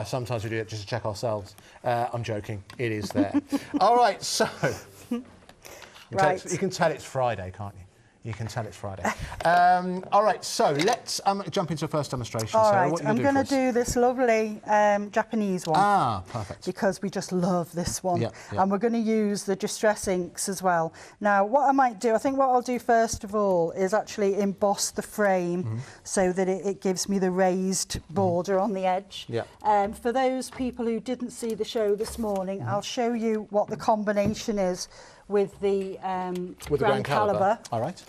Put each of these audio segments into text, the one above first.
Sometimes we do it just to check ourselves. I'm joking. It is there. All right, so you can tell it's Friday, can't you? You can tell it's Friday. All right, so let's jump into the first demonstration. All Sarah, right, I'm going to do this lovely Japanese one. Ah, perfect. Because we just love this one. Yep. And we're going to use the distress inks as well. Now, what I might do, I think what I'll do first of all is actually emboss the frame so that it gives me the raised border on the edge. Yeah. For those people who didn't see the show this morning, I'll show you what the combination is with the Grand Caliber. All right.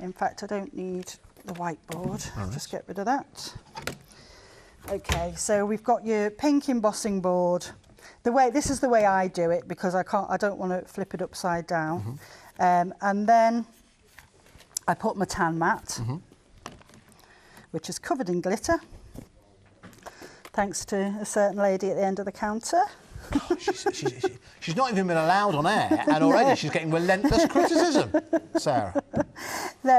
In fact, I don't need the whiteboard. I'll just get rid of that. Okay, so we've got your pink embossing board. This is the way I do it because I don't want to flip it upside down. And then I put my tan mat, which is covered in glitter, thanks to a certain lady at the end of the counter. God, she's not even been allowed on air, and already she's getting relentless criticism, Sarah.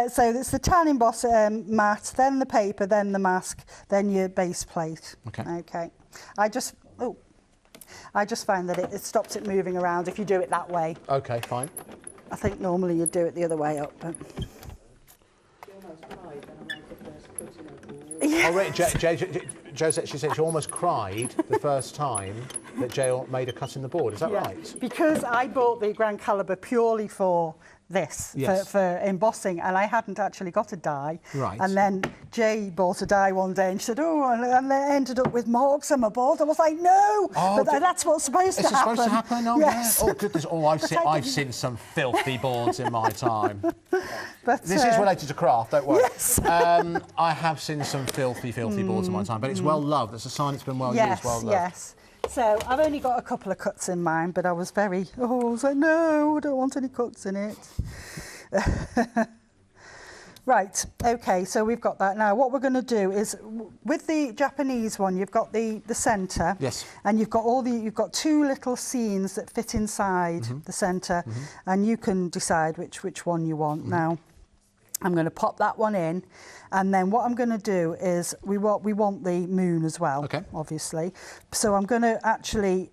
So it's the tan emboss mat, then the paper, then the mask, then your base plate. Okay. I just find that it stops it moving around if you do it that way. Okay, fine. I think normally you'd do it the other way up, but. Oh, right, Jo said, she said she almost cried the first time that Jay made a cut in the board. Is that right? Because I bought the Grand Caliber purely for this, for embossing, and I hadn't actually got a die. Right. And then Jay bought a die one day and she said, oh, and they ended up with marks on my board. I was like, no, but that's what's supposed to happen. It's supposed to happen? Oh, yes. Yeah. Oh, goodness. Oh, I've seen some filthy boards in my time. But, this is related to craft, don't worry. Yes. I have seen some filthy boards in my time, but it's well loved. It's a sign it's been well used, well loved. Yes. So I've only got a couple of cuts in mine, but I was like, no, I don't want any cuts in it. Right, okay, so we've got that. Now, what we're going to do is, with the Japanese one, you've got the centre. Yes. And you've got two little scenes that fit inside the centre, and you can decide which one you want. Now, I'm going to pop that one in, and then what I'm going to do is we want the moon as well, obviously. So I'm going to actually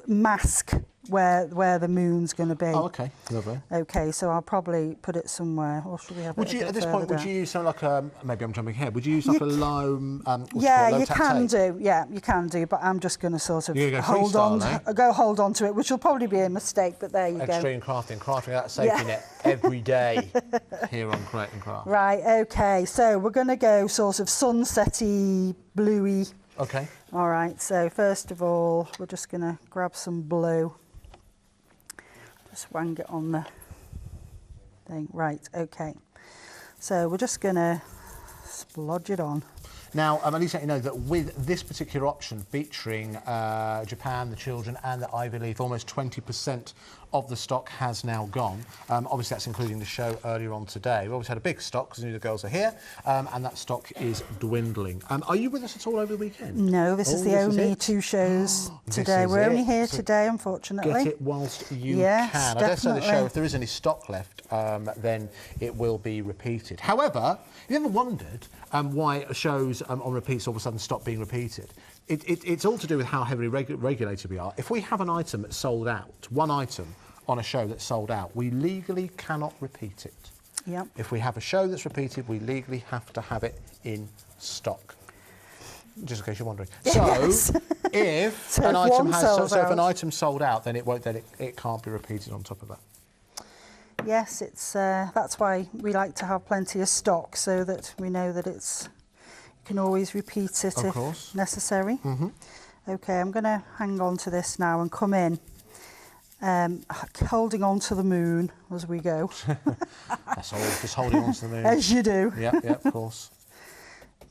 mask where the moon's going to be. Oh, okay, lovely. Okay, so I'll probably put it somewhere. Or should we have it at this point, would you use something like a, maybe I'm jumping ahead, would you use like a low... yeah, you can do. Yeah, you can do, but I'm just going to sort of hold on to it, which will probably be a mistake, but there you go. Extreme crafting that safety net every day here on Create and Craft. Right, okay, so we're going to go sort of sunsetty, bluey. Okay. All right, so first of all, we're just going to grab some blue. Just wang it on the thing. Right, okay. So we're just going to splodge it on. Now, at least let you know that with this particular option featuring Japan, the children and the Ivy Leaf, almost 20% of the stock has now gone. Obviously, that's including the show earlier on today. We've always had a big stock because the girls are here, and that stock is dwindling. Are you with us at all over the weekend? No, this is the only two shows today. We're only here today, unfortunately. Get it whilst you can. I dare say the show, if there is any stock left, then it will be repeated. However, have you ever wondered why shows on repeats all of a sudden stop being repeated? It's all to do with how heavily regulated we are. If we have an item that's sold out, one item on a show that's sold out, we legally cannot repeat it. Yep. If we have a show that's repeated, we legally have to have it in stock. Just in case you're wondering. Yes. So, if an item sold out, then it can't be repeated on top of that. Yes, that's why we like to have plenty of stock, so that we know that you can always repeat it if necessary. Okay, I'm going to hang on to this now and come in, holding on to the moon as we go. That's all, just holding on to the moon. As you do. Yeah, of course.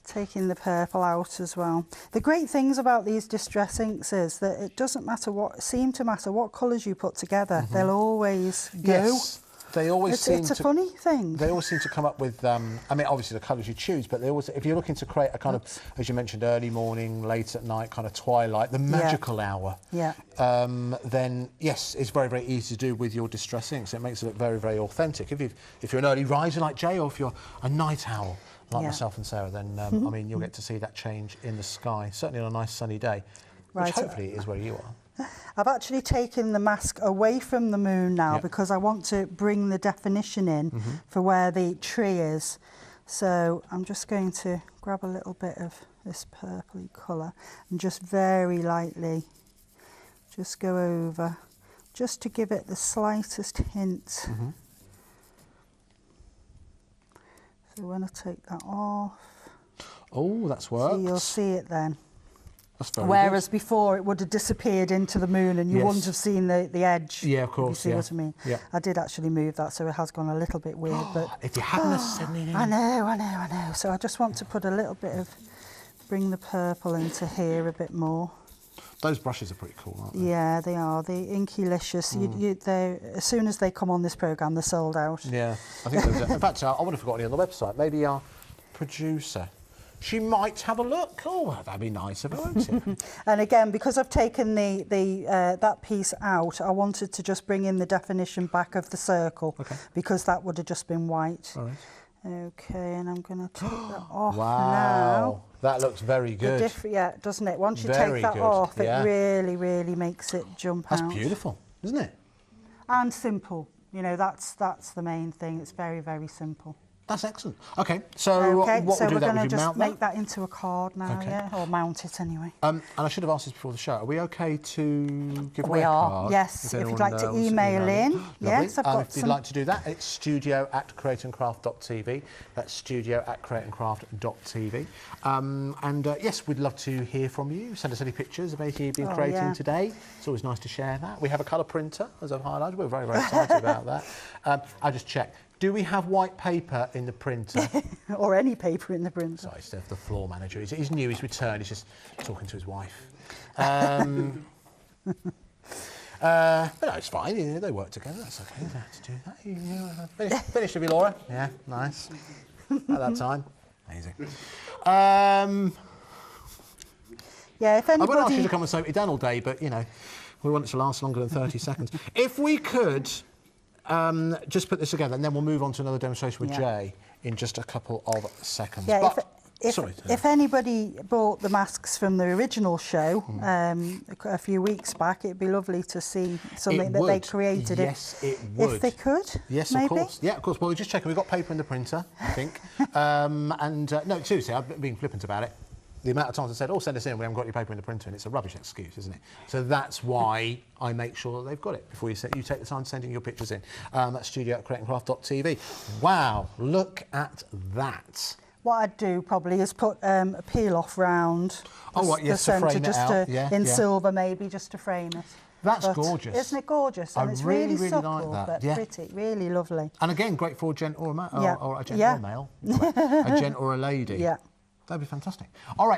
Taking the purple out as well. The great things about these distress inks is that it doesn't matter what colours you put together, they'll always go. Yes. They always it's a funny thing. They always seem to come up with, I mean, obviously the colours you choose, but they always, if you're looking to create a kind of, as you mentioned, early morning, late at night, kind of twilight, the magical hour, then yes, it's very, very easy to do with your distress inks. It makes it look very, very authentic. If you're an early riser like Jay, or if you're a night owl like myself and Sarah, then I mean, you'll get to see that change in the sky, certainly on a nice sunny day, which hopefully is where you are. I've actually taken the mask away from the moon now because I want to bring the definition in for where the tree is. So I'm just going to grab a little bit of this purpley colour and just very lightly just go over, just to give it the slightest hint. So when I take that off, oh, that's worked. so you'll see it then. That's very Whereas good. before it would have disappeared into the moon and you wouldn't have seen the edge. Yeah, of course. You see what I mean? Yeah. I did actually move that, so it has gone a little bit weird. But if you hadn't said anything. I know. So I just want to put a little bit of, bring the purple into here a bit more. Those brushes are pretty cool, aren't they? Yeah, they are. The Inkylicious. As soon as they come on this programme, they're sold out. Yeah, I think those are. In fact, I would have forgotten it on the website. Maybe our producer. She might have a look. Oh, that'd be nice of her, wouldn't it? And again, because I've taken that piece out, I wanted to just bring in the definition back of the circle, because that would have just been white. All right. Okay, and I'm going to take that off now. That looks very good. Yeah, doesn't it? Once you take that off, it really, really makes it jump out. That's beautiful, isn't it? And simple. You know, that's the main thing. It's very, very simple. That's excellent. Okay, so what we'll do, we're going to mount just make that into a card now, or mount it anyway. And I should have asked this before the show. Are we okay to give away a We card? are, yes. If you'd like to email in. Yes, I've got if you'd like to do that, it's studio@createandcraft.tv. That's studio@createandcraft.tv. Yes, we'd love to hear from you. Send us any pictures of anything you've been creating today. It's always nice to share that. We have a colour printer, as I've highlighted. We're very, very excited about that. I just checked. Do we have white paper in the printer? Or any paper in the printer. Sorry, it's the floor manager. He's new, he's returned, he's just talking to his wife. But no, it's fine, they work together, that's okay, you don't have to do that. Finished, have you, Laura? Yeah, nice. At that time, amazing. Yeah, if anybody... I would ask you to come and soak it down all day, but, you know, we want it to last longer than 30 seconds. If we could... just put this together and then we'll move on to another demonstration with Jay in just a couple of seconds. Yeah, but, if anybody bought the masks from the original show a few weeks back, it'd be lovely to see something that they created. Yes, it would. If they could, yes, maybe? Of course. Yeah, of course. Well, we're just checking. We've got paper in the printer, I think. No, seriously, I've been being flippant about it. The amount of times I said, oh, send us in, we haven't got your paper in the printer, and it's a rubbish excuse, isn't it? So that's why I make sure that they've got it before you take the time sending your pictures in. That's studio@createandcraft.tv. Wow, look at that. What I'd do probably is put a peel-off round the centre, in silver maybe, just to frame it. That's gorgeous. Isn't it gorgeous? And it's really subtle, like that. but pretty, really lovely. And again, great for a gent or a, or a gent or a male. A gent or a lady. Yeah. That'd be fantastic. All right.